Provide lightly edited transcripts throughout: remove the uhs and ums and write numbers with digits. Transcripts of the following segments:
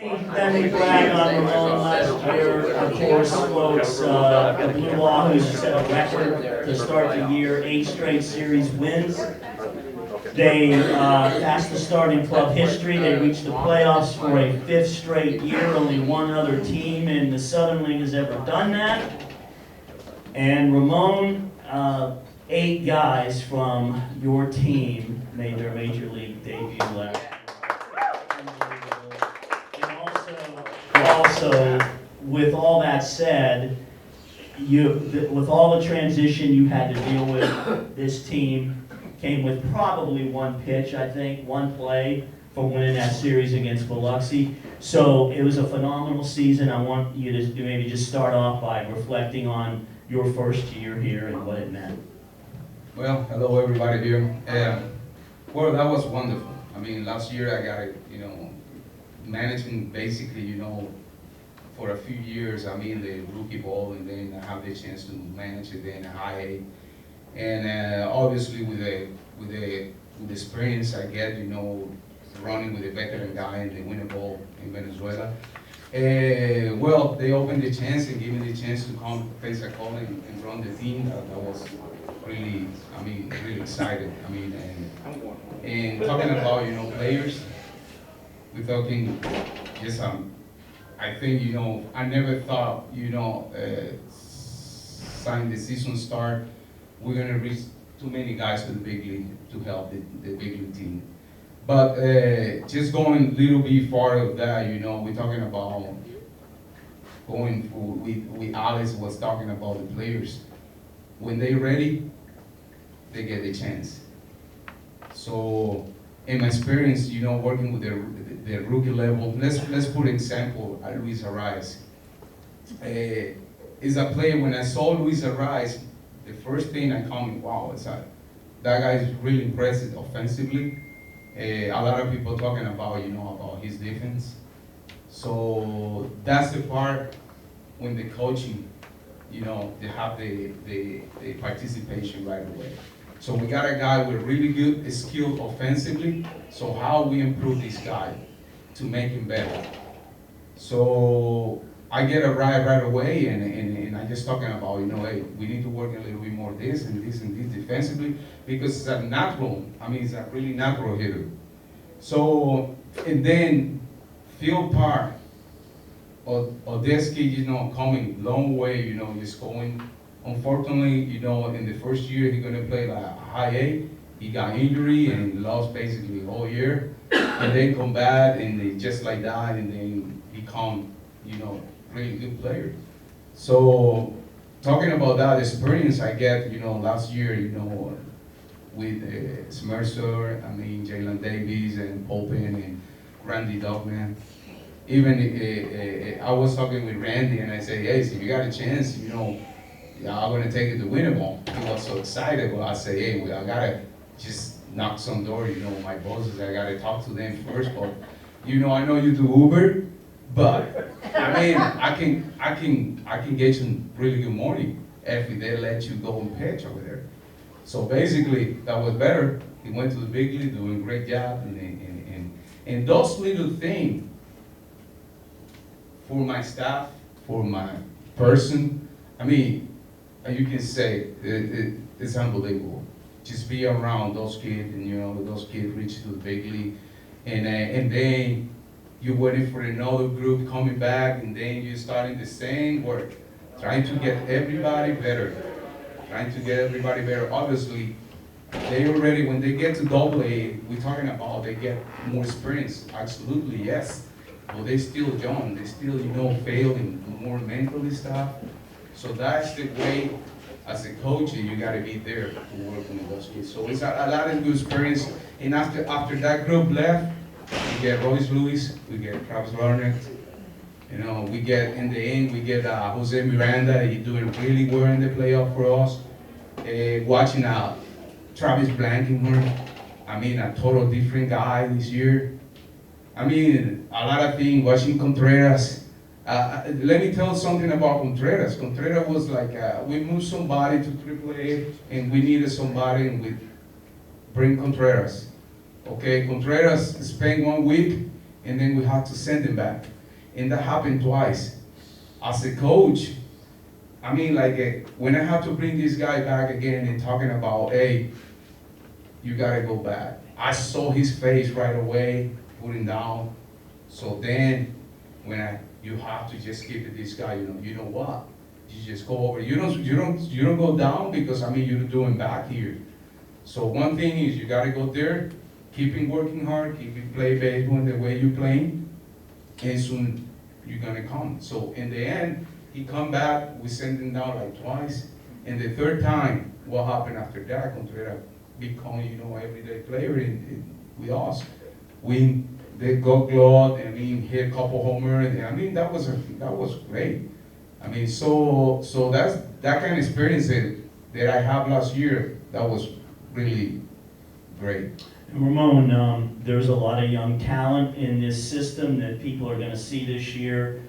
Then we brag on Ramon last year, of course, folks. The Blue Wahoos set a record to start the year, 8 straight series wins. They passed the start in club history. They reached the playoffs for a 5th straight year. Only one other team in the Southern League has ever done that. And Ramon, 8 guys from your team made their major league debut last year. And also, with all that said, with all the transition you had to deal with, this team came with probably one pitch, I think, one play for winning that series against Biloxi. So it was a phenomenal season. I want you to maybe just start off by reflecting on your first year here and what it meant. Well, hello everybody here. Well, that was wonderful. I mean, last year I got it, managing basically, for a few years. I mean, the rookie ball, and then I have the chance to manage it in a high A. And obviously with the experience I get, running with a veteran guy in the winter ball in Venezuela. Well, they opened the chance and gave me the chance to come to Pensacola and run the team. That was really, really excited. And talking about, players, we're talking, yes, I think, I never thought, sign the season start, we're gonna reach too many guys to the big league to help the big league team. But just going a little bit far of that, we're talking about going for, we Alice was talking about the players. When they're ready, they get a chance. So in my experience, working with the rookie level, let's put example at Luis Arraez. Is a player, when I saw Luis Arraez, the first thing I commented, wow, that guy is really impressive offensively. A lot of people talking about, about his defense. So that's the part when the coaching, they have the participation right away. So we got a guy with really good skill offensively. So how we improve this guy to make him better? So I get a right away, and I just talking about, hey, we need to work a little bit more this and this and this defensively, because it's a natural, it's a really natural hitter. So, and then Phil Park, Odeski, coming long way, just going. Unfortunately, in the first year he's gonna play like high A. He got injury and lost basically all year, and then come back and they just like that, and then become, really good player. So talking about that experience I get, last year, with Smercer, Jalen Davis and Popin and Randy Dogman. Even I was talking with Randy and I say, hey, so you got a chance, I'm gonna take it to Winnable. He was so excited, but I say, hey, I gotta just knock some door, my bosses, I gotta talk to them first, but I know you do Uber, but I can get you really good money if they let you go and pitch over there. So basically, that was better. He went to the big league, doing a great job, and those little things for my staff, for my person, you can say it's unbelievable. Just be around those kids, and those kids reach to the big league, and then you're waiting for another group coming back, and then you're starting the same work, trying to get everybody better. Obviously, they already, when they get to double A, we're talking about they get more experience. Absolutely, yes. But they still young. They still, failing more mentally stuff. So that's the way, as a coach, you got to be there to work with those kids. So it's a lot of good experience. And after that group left, we get Royce Lewis, we get Travis Barnett. We get, in the end, we get Jose Miranda. He's doing really well in the playoff for us. Watching Travis Blankenhorn, a total different guy this year. A lot of things, watching Contreras. Let me tell something about Contreras. Contreras was like, we moved somebody to AAA, and we needed somebody, and we bring Contreras. Okay, Contreras spent 1 week, and then we have to send them back. And that happened twice. As a coach, I mean, like, when I have to bring this guy back again and talking about, hey, you gotta go back. I saw his face right away, putting down. So then, you have to just give it this guy, you know what? You just go over. You don't go down because I mean you're doing back here. So one thing is you gotta go there, keeping working hard, keeping play baseball the way you're playing, and soon you're gonna come. So in the end, he come back. We sent him down like twice, and the third time, what happened after that? Contreras become everyday player with us. They got glowed. I mean, hit a couple homers. I mean, that was great. I mean, so that's that kind of experience that I had last year. That was really great. And Ramon, there's a lot of young talent in this system that people are going to see this year.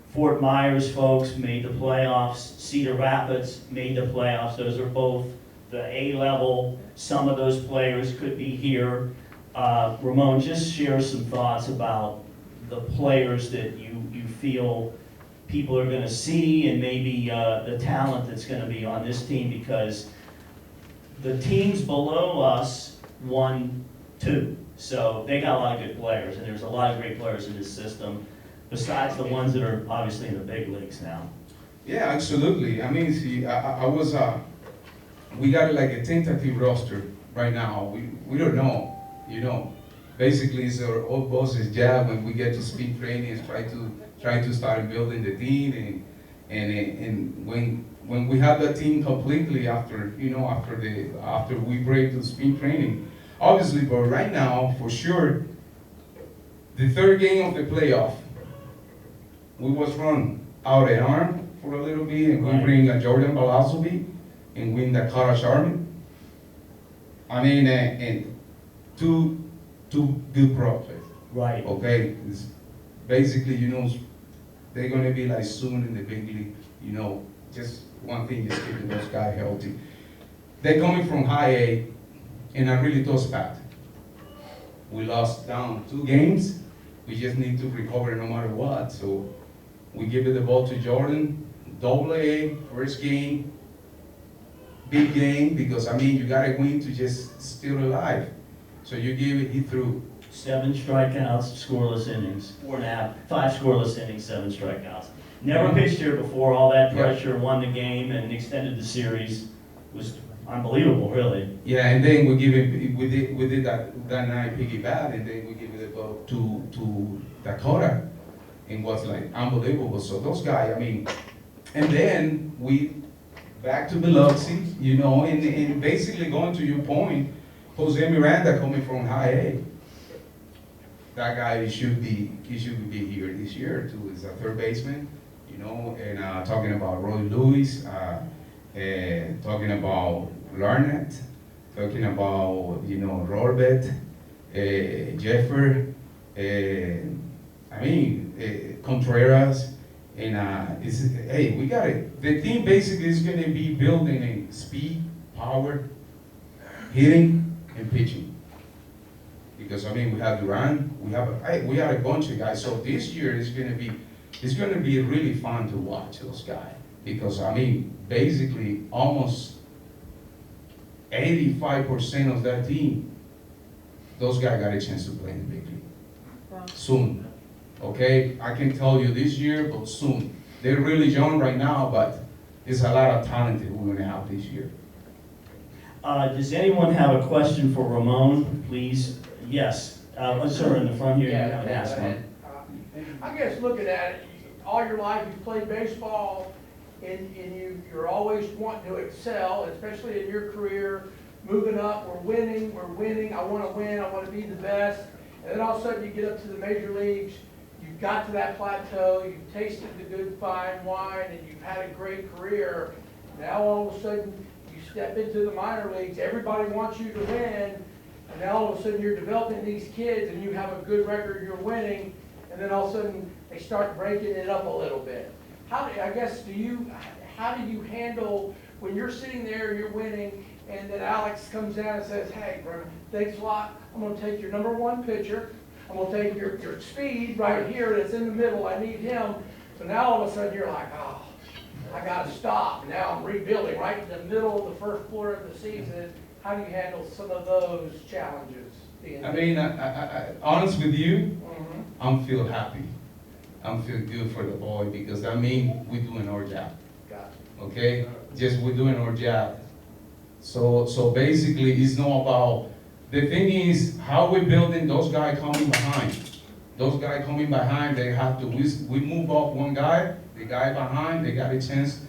Fort Myers folks made the playoffs. Cedar Rapids made the playoffs. Those are both the A level. Some of those players could be here. Ramon, just share some thoughts about the players that you feel people are going to see, and maybe the talent that's going to be on this team, because the teams below us won 2. So they got a lot of good players, and there's a lot of great players in this system, besides the ones that are obviously in the big leagues now. Yeah, absolutely. I mean, see, we got like a tentative roster right now. We don't know. Basically it's our old boss's job when we get to spring training is try to start building the team, and when we have the team completely after we break the spring training, obviously. But right now, for sure, the third game of the playoff, we was run out an arm for a little bit, and we bring a Jordan Balazovic and win the Kara Sharman. I mean, and two good prospects. Right. Okay. It's basically, they're gonna be like soon in the big league. Just one thing is keeping those guys healthy. They're coming from high A in a really tough spot. We lost down 2 games. We just need to recover no matter what. So we give it the ball to Jordan, AA, first game, big game, because I mean you gotta win to just still alive. So you give it, he threw 7 strikeouts, scoreless innings, 4.5, 5 scoreless innings, 7 strikeouts. Never pitched here before. All that pressure, won the game and extended the series. Was unbelievable, really. Yeah, and then we did that night piggy bat, and then we give it the ball to Dakota, and was like unbelievable. So those guys, I mean, and then we back to Biloxi, and basically going to your point. Jose Miranda coming from high A. That guy should be here this year too. He's a third baseman, and talking about Roy Lewis, talking about Larnett, talking about Rorbet, Jeffer, I mean Contreras, and we got it. The team basically is going to be building in speed, power, hitting, and pitching, because I mean we have Duran, we have a bunch of guys. So this year it's going to be really fun to watch those guys, because I mean basically almost 85% of that team, those guys got a chance to play in the big league soon. Okay, I can tell you this year, but soon. They're really young right now, but there's a lot of talent that we're going to have this year. Does anyone have a question for Ramon, please? Yes. Sir, in the front here, you have an ask one. I guess looking at it, all your life you've played baseball, and you're always wanting to excel, especially in your career, moving up, we're winning, I want to win, I want to be the best. And then all of a sudden you get up to the major leagues, you've got to that plateau, you've tasted the good fine wine, and you've had a great career. Now all of a sudden, step into the minor leagues, everybody wants you to win, and now all of a sudden you're developing these kids and you have a good record, you're winning, and then all of a sudden they start breaking it up a little bit. How do you handle when you're sitting there, you're winning, and then Alex comes down and says, hey, Brennan, thanks a lot, I'm going to take your #1 pitcher, I'm gonna take your speed right here that's in the middle, I need him. So now all of a sudden you're like, oh, I gotta stop. Now I'm rebuilding right in the middle of the first quarter of the season. How do you handle some of those challenges? I mean, honest with you, Mhm. I'm feel happy. I'm feel good for the boy because that mean we're doing our job. Got Okay? Just we're doing our job. So basically, it's not about, the thing is, how we're building, those guys coming behind. Those guys coming behind, they have to, we move up one guy, the guy behind, they got a chance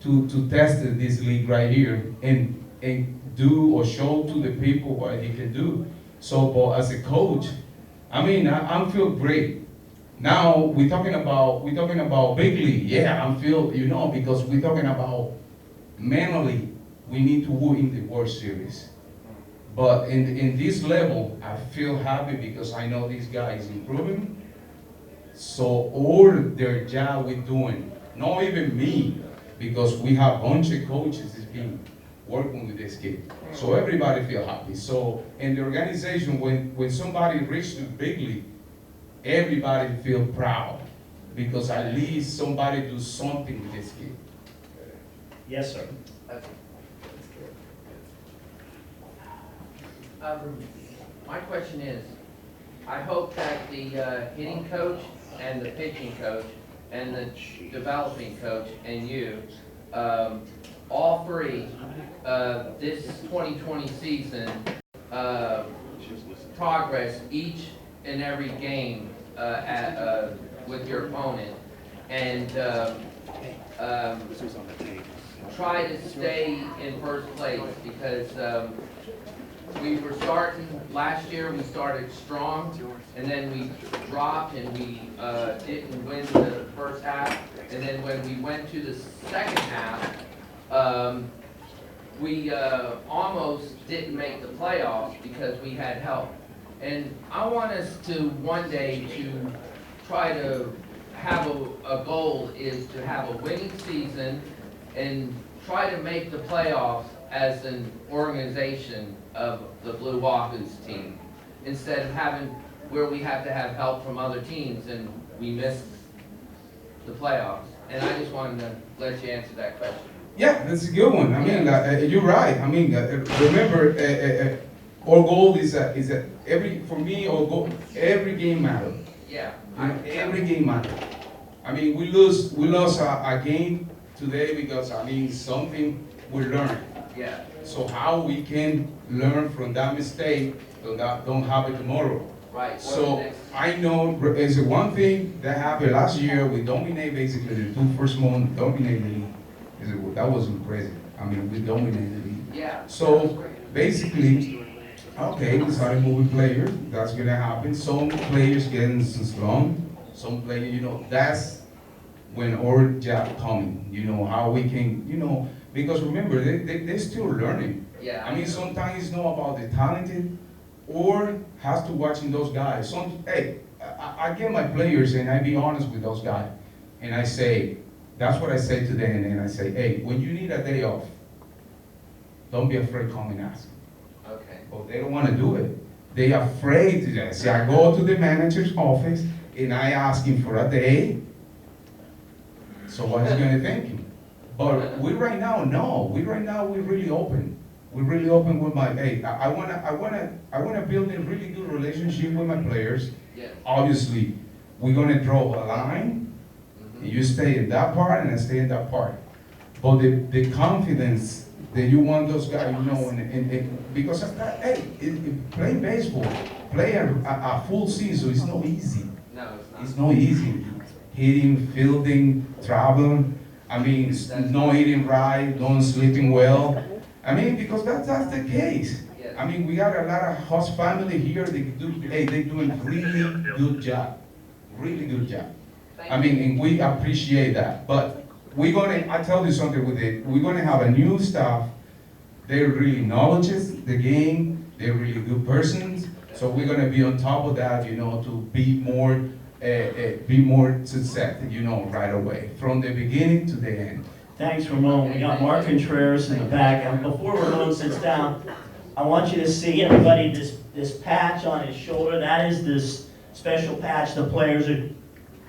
to test this league right here and do or show to the people what he can do. So, but as a coach, I mean, I feel great. Now we're talking about big league. Yeah, I feel, you know, because we're talking about mentally, we need to win the World Series. But in this level, I feel happy because I know this guy is improving. So all their job we're doing, not even me, because we have a bunch of coaches that's been working with this kid. So everybody feel happy. So in the organization, when somebody reaches the big league, everybody feel proud because at least somebody do something with this kid. Yes, sir. My question is, I hope that the hitting coach and the pitching coach and the developing coach and you, all three, this 2020 season, progress each and every game with your opponent, and try to stay in first place because we were starting, last year we started strong, and then we dropped and we didn't win the first half, and then when we went to the second half, we almost didn't make the playoffs because we had help. And I want us to one day to try to have a goal is to have a winning season and try to make the playoffs as an organization of the Blue Wahoos team, instead of having where we have to have help from other teams and we miss the playoffs. And I just wanted to let you answer that question. Yeah, that's a good one. I mean, you're right. I mean, remember, our goal is for me, our goal, every game matters. Yeah. Every game matters. I mean, we lost a game today because, I mean, something we learned. Yeah. So how we can learn from that mistake so that don't happen tomorrow. Right. So I know it's one thing that happened last year. We dominated basically the two first months, dominated the league. That was impressive. I mean, we dominated the league. Yeah. So basically, okay, we started moving players. That's gonna happen. Some players getting slump. Some players, you know, that's when our job coming. You know how we can, you know, because remember they're still learning. Yeah. I mean, sometimes it's not about the talented, or has to watching those guys. Hey, I get my players and I be honest with those guys, and I say, that's what I say to them, and I say, hey, when you need a day off, don't be afraid to come and ask. Okay. But they don't want to do it. They afraid to that. See, I go to the manager's office and I ask him for a day. So what is he gonna think him? But we right now, no. We're really open. We're really open with my, hey, I wanna build a really good relationship with my players. Yeah. Obviously, we're gonna draw a line. Mm-hmm. You stay in that part and I stay in that part. But the confidence that you want those guys, you know, and because hey, playing baseball, playing a full season is not easy. No, it's not. It's not easy. Hitting, fielding, traveling. I mean, not eating right, not sleeping well. I mean, because that's the case. Yes. I mean, we got a lot of host family here. They doing really good job, really good job. I mean, and we appreciate that. But I tell you something with it. We're gonna have a new staff. They really knowledges the game. They're really good persons. So we're gonna be on top of that, you know, to be more success, you know, right away, from the beginning to the end. Thanks, Ramon. We got Mark Contreras in the back. And before Ramon sits down, I want you to see, everybody, this patch on his shoulder. That is special patch the players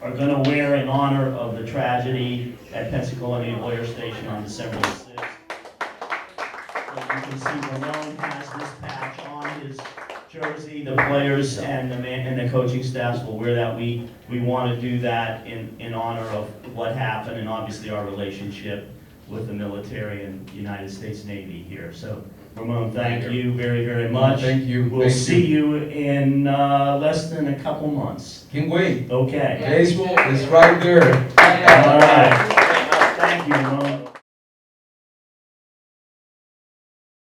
are gonna wear in honor of the tragedy at Pensacola Naval Station on December the 6th. You can see Ramon has this patch on his jersey. The players and the coaching staffs will wear that. We want to do that in honor of what happened and obviously our relationship with the military and United States Navy here. So, Ramon, thank you very, very much. Thank you. We'll see you in less than a couple months. Can't wait. Okay. Baseball is right there. All right. Thank you, Ramon.